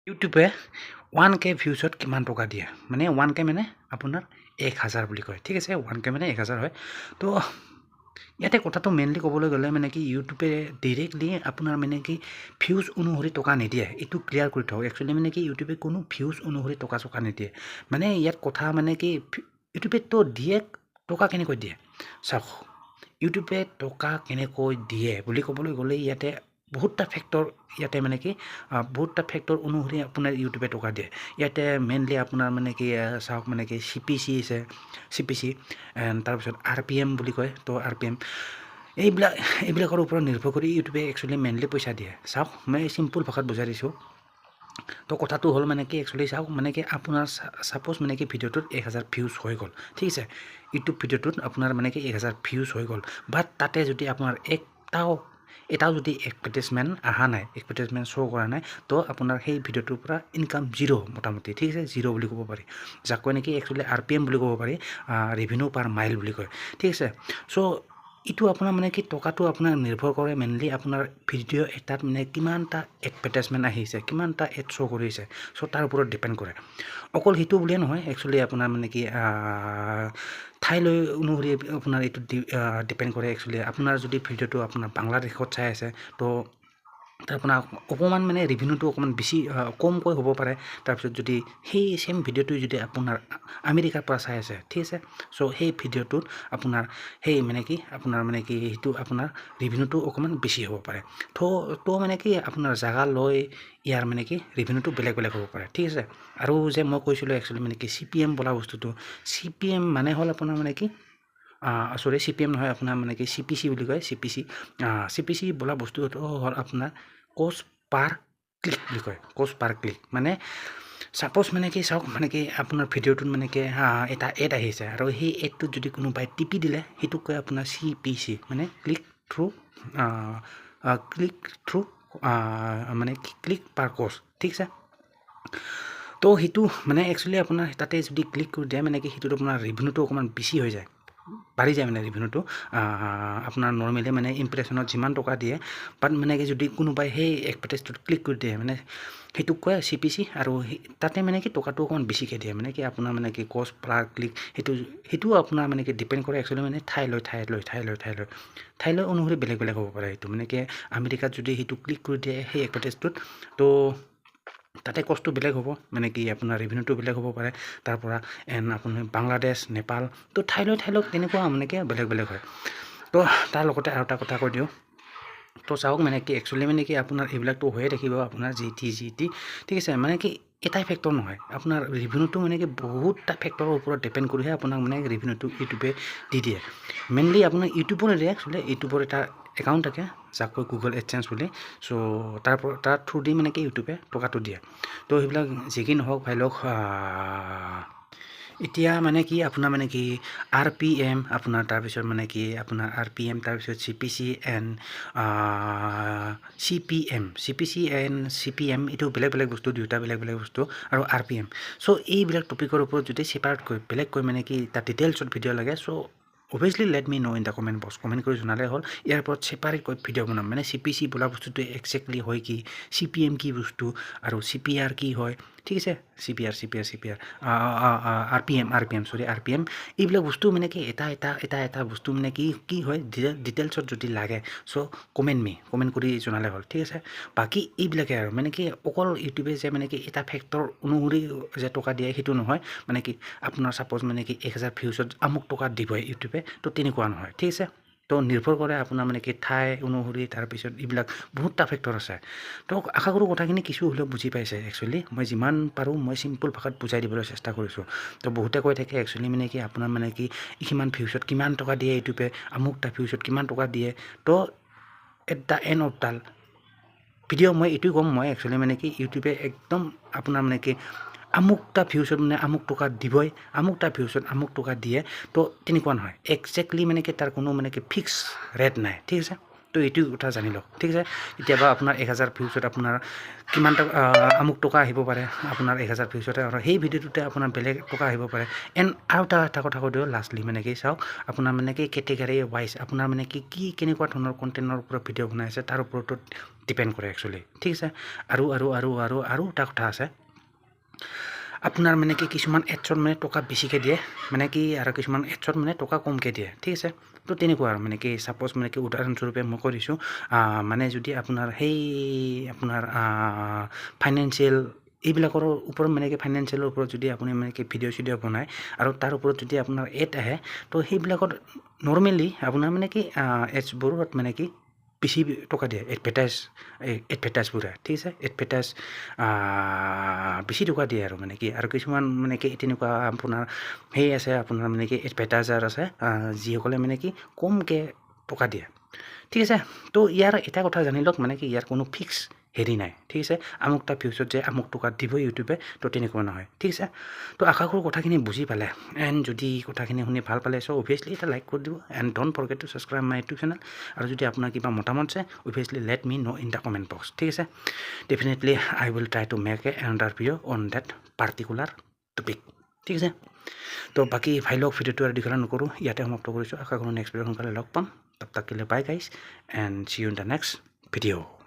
ইউটিউবে 1K ভিউজত কিমান টকা দিয়ে মানে 1K মানে আপোনাৰ 1000 বুলি কয় ঠিক আছে 1K মানে 1000 হয় তো ইয়াতে কথাটো মেইনলি ক'বলৈ গ'লে মানে কি ইউটিউবে ডাইৰেক্টলি আপোনাৰ মানে কি ভিউজ অনুসৰি টকা নিদিয়ে এইটো ক্লিয়াৰ কৰি থওক একচুৱেলি মানে কি ইউটিউবে কোনো ভিউজ অনুসৰি টকা নিদিয়ে মানে ইয়াত কথা মানে কি ইউটিউবেতো দিয়ে টকা কেনেকৈ দিয়ে চাওক ইউটিউবে টকা কেনেকৈ দিয়ে বুলি ক'বলৈ গ'লে ইয়াতে বহুতটা ফেক্টৰ ইয়াতে মানে কি বহুতটা ফেক্টৰ অনুসৰি আপোনাৰ ইউটিউবে টকা দিয়ে ইয়াতে মেইনলি আপোনাৰ মানে কি চাওক মানে কি CPC আছে CPC তাৰপিছত RPM বুলি কয় তো RPM এইবিলাকৰ ওপৰত নিৰ্ভৰ কৰি ইউটিউবে একচুৱেলি মেইনলি পইচা দিয়ে চাওক মই চিম্পল ভাষাত বুজাই দিছোঁ তো কথাটো হ'ল মানে কি একচুৱেলি চাওক মানে কি আপোনাৰ সাপোজ মানে কি ভিডিঅ'টোত 1000 ভিউজ হৈ গ'ল ঠিক আছে ইউটিউব ভিডিঅ'টোত আপোনাৰ মানে কি 1000 ভিউজ হৈ গ'ল বাট তাতে যদি আপোনাৰ এটাও যদি এডভাৰটাইজমেণ্ট অহা নাই এডভাৰটাইজমেণ্ট শ্ব' কৰা নাই তো আপোনাৰ সেই ভিডিঅ'টোৰ পৰা ইনকাম জিৰ' মোটামুটি ঠিক আছে জিৰ' বুলি ক'ব পাৰি যাক কয় নেকি একচুৱেলি RPM বুলি ক'ব পাৰি ৰেভিনিউ পাৰ মাইল বুলি কয় ঠিক আছে চ' এইটো আপোনাৰ মানে কি টকাটো আপোনাৰ নিৰ্ভৰ কৰে মেইনলি আপোনাৰ ভিডিঅ' এটাত মানে কিমানটা এডভাৰটাইজমেণ্ট আহিছে কিমানটা এড শ্ব' কৰিছে চ' তাৰ ওপৰত ডিপেণ্ড কৰে অকল সেইটো বুলিয়ে নহয় একচুৱেলি আপোনাৰ মানে কি ঠাইলৈ অনুসৰি আপোনাৰ এইটো ডিপেণ্ড কৰে একচুৱেলি আপোনাৰ যদি ভিডিঅ'টো আপোনাৰ বাংলাদেশত চাই আছে তো তাৰ আপোনাৰ অকণমান মানে ৰেভিনিউটো অকণমান বেছি কমকৈ হ'ব পাৰে তাৰপিছত যদি সেই সেম ভিডিঅ'টো যদি আপোনাৰ আমেৰিকাৰ পৰা চাই আছে ঠিক আছে চ' সেই ভিডিঅ'টোত আপোনাৰ সেই মানে কি সেইটো আপোনাৰ ৰেভিনিউটো অকণমান বেছি হ'ব পাৰে তো মানে কি আপোনাৰ জাগা লৈ ইয়াৰ মানে কি ৰেভিনিউটো বেলেগ হ'ব পাৰে ঠিক আছে আৰু যে মই কৈছিলোঁ একচুৱেলি মানে কি CPM বোলা বস্তুটো CPM মানে হ'ল আপোনাৰ মানে কি চৰি CPM নহয় আপোনাৰ মানে কি CPC বুলি কয় CPC বোলা বস্তুটো হ'ল আপোনাৰ কষ্ট পাৰ ক্লিক বুলি কয় কষ্ট পাৰ ক্লিক মানে সাপোজ মানে কি চাওক মানে কি আপোনাৰ ভিডিঅ'টোত মানে কি এটা এড আহিছে আৰু সেই এডটোত যদি কোনোবাই টিপি দিলে সেইটোক কয় আপোনাৰ CPC মানে ক্লিক থ্ৰু মানে ক্লিক পাৰ কষ্ট ঠিক আছে তো সেইটো মানে একচুৱেলি আপোনাৰ তাতে যদি ক্লিক কৰি দিয়ে মানে কি সেইটোত আপোনাৰ ৰেভিনিউটো অকণমান বেছি হৈ যায় বাঢ়ি যায় মানে ৰেভিনিউটো আপোনাৰ নৰ্মেলি মানে ইমপ্ৰেশ্যনত যিমান টকা দিয়ে বাট মানে কি যদি কোনোবাই সেই এডভাৰটাইজটোত ক্লিক কৰি দিয়ে মানে সেইটোক কয় CPC আৰু তাতে মানে কি টকাটো অকণমান বেছিকৈ দিয়ে মানে কি আপোনাৰ মানে কি কষ্ট পাৰ ক্লিক সেইটোও আপোনাৰ মানে কি ডিপেণ্ড কৰে একচুৱেলি মানে ঠাইলৈ অনুসৰি বেলেগ হ'ব পাৰে সেইটো মানে কি আমেৰিকাত যদি সেইটো ক্লিক কৰি দিয়ে সেই এডভাৰটাইজটোত তো তাতে কষ্টটো বেলেগ হ'ব মানে কি আপোনাৰ ৰেভিনিউটো বেলেগ হ'ব পাৰে তাৰ পৰা আপোনাৰ বাংলাদেশ নেপাল তো ঠাইলৈ তেনেকুৱা মানে কি বেলেগ হয় তো তাৰ লগতে আৰু এটা কথা কৈ দিওঁ তো চাওক মানে কি একচুৱেলি মানে কি আপোনাৰ এইবিলাকতো হৈয়ে থাকিব আপোনাৰ জি টি ঠিক আছে মানে কি এটাই ফেক্টৰ নহয় আপোনাৰ ৰেভিনিউটো মানে কি বহুতটা ফেক্টৰৰ ওপৰত ডিপেণ্ড কৰিহে আপোনাক মানে ৰেভিনিউটো ইউটিউবে দি দিয়ে মেইনলি আপোনাৰ ইউটিউবো নিদিয়ে একচুৱেলি ইউটিউবৰ এটা একাউণ্ট থাকে যাক কয় গুগল এডচেঞ্চ বুলি চ' তাৰ থ্ৰু দি মানে কি ইউটিউবে টকাটো দিয়ে তো সেইবিলাক যি কি নহওক ভাই লওক এতিয়া মানে কি আপোনাৰ মানে কি RPM আপোনাৰ তাৰপিছত মানে কি আপোনাৰ RPM তাৰপিছত CPC and CPC and CPM এইটো বেলেগ বস্তু দুয়োটা বেলেগ বস্তু আৰু RPM চ' এইবিলাক টপিকৰ ওপৰত যদি ছেপাৰেটকৈ বেলেগকৈ মানে কি তাত ডিটেইলছত ভিডিঅ' লাগে চ' obviously let me know' in the comment box comment কৰি জনালে হ'ল ইয়াৰ ওপৰত ছেপাৰেটকৈ ভিডিঅ' বনাম মানে CPC বোলা বস্তুটো একজেক্টলি হয় কি CPM কি বস্তু আৰু CPR কি হয় ঠিক আছে CPR RPM এইবিলাক বস্তু মানে কি এটা বস্তু মানে কি হয় ডিটেইলছত যদি লাগে চ' কমেণ্ট কৰি জনালে হ'ল ঠিক আছে বাকী এইবিলাকে আৰু মানে কি অকল ইউটিউবে যে মানে কি এটা ফেক্টৰ অনুসৰি যে টকা দিয়ে সেইটো নহয় মানে কি আপোনাৰ ছাপ'জ মানে কি 1000 ভিউজত আমুক টকা দিবই ইউটিউবে তো তেনেকুৱা নহয় ঠিক আছে তো নিৰ্ভৰ কৰে আপোনাৰ মানে কি ঠাই অনুসৰি তাৰপিছত এইবিলাক বহুতটা ফেক্টৰ আছে তো আশা কৰোঁ কথাখিনি কিছু হ'লেও বুজি পাইছে একচুৱেলি মই যিমান পাৰোঁ মই চিম্পল ভাষাত বুজাই দিবলৈ চেষ্টা কৰিছোঁ তো বহুতে কৈ থাকে একচুৱেলি মানে কি আপোনাৰ মানে কি কিমান ভিউজত কিমান টকা দিয়ে ইউটিউবে আমুকটা ভিউজত কিমান টকা দিয়ে তো at the and of the video' মই এইটোৱে ক'ম মই একচুৱেলি মানে কি ইউটিউবে একদম আপোনাৰ মানে কি আমুকটা ভিউজত মানে আমুক টকা দিবই আমুকটা ভিউজত আমুক টকা দিয়ে তো তেনেকুৱা নহয় একজেক্টলি মানে কি তাৰ কোনো মানে কি ফিক্স ৰেট নাই ঠিক আছে তো এইটো কথা জানি লওক ঠিক আছে কেতিয়াবা আপোনাৰ 1000 ভিউজত আপোনাৰ কিমান আমুক টকা আহিব পাৰে আপোনাৰ 1000 ভিউজতে আৰু সেই ভিডিঅ'টোতে আপোনাৰ বেলেগ টকা আহিব পাৰে এণ্ড আৰু এটা কথা কৈ দিওঁ লাষ্টলি মানে কি চাওক আপোনাৰ মানে কি কেটেগৰী ৱাইজ আপোনাৰ মানে কি কেনেকুৱা ধৰণৰ কণ্টেণ্টৰ ওপৰত ভিডিঅ' বনাই আছে তাৰ ওপৰতো ডিপেণ্ড কৰে একচুৱেলি ঠিক আছে আৰু এটা কথা আছে আপোনাৰ মানে কি কিছুমান এডছত মানে টকা বেছিকৈ দিয়ে মানে কি আৰু কিছুমান এডছত মানে টকা কমকৈ দিয়ে ঠিক আছে তো তেনেকুৱা আৰু মানে কি ছাপ'জ মানে কি উদাহৰণস্বৰূপে মই কৈ দিছোঁ মানে যদি আপোনাৰ সেই আপোনাৰ ফাইনেন্সিয়েল এইবিলাকৰ ওপৰত মানে কি ফাইনেন্সিয়েলৰ ওপৰত যদি আপুনি মানে কি ভিডিঅ' চিডিঅ' বনায় আৰু তাৰ ওপৰত যদি আপোনাৰ এড আহে তো সেইবিলাকত নৰ্মেলি আপোনাৰ মানে কি এডছবোৰত মানে কি বেছি টকা দিয়ে এডভাৰটাইজবোৰে ঠিক আছে এডভাৰটাইজ বেছি টকা দিয়ে আৰু মানে কি আৰু কিছুমান মানে কি তেনেকুৱা আপোনাৰ সেই আছে আপোনাৰ মানে কি এডভাৰটাইজাৰ আছে যিসকলে মানে কি কমকৈ টকা দিয়ে ঠিক আছে তো ইয়াৰ এটা কথা জানি লওক মানে কি ইয়াৰ কোনো ফিক্স হেৰি নাই ঠিক আছে আমুকটা ভিউজত যে আমুক টকা দিব ইউটিউবে তো তেনেকুৱা নহয় ঠিক আছে তো আশা কৰোঁ কথাখিনি বুজি পালে এণ্ড যদি কথাখিনি শুনি ভাল পালে চ' অভিয়াছলি এটা লাইক কৰি দিব and don't forget to subscribe my YouTube channel আৰু যদি আপোনাৰ কিবা মতামত আছে obviously let me know' in the comment box ঠিক আছে definitely I will try to make a another video' on that particular topic ঠিক আছে তো বাকী ফাইলক ভিডিঅ'টো আৰু দীঘলা নকৰোঁ ইয়াতে সমাপ্ত কৰিছোঁ আশা কৰোঁ নেক্সট ভিডিঅ' সোনকালে লগ পাম তব তাক কে লিয়ে bye guys and see you in the next video'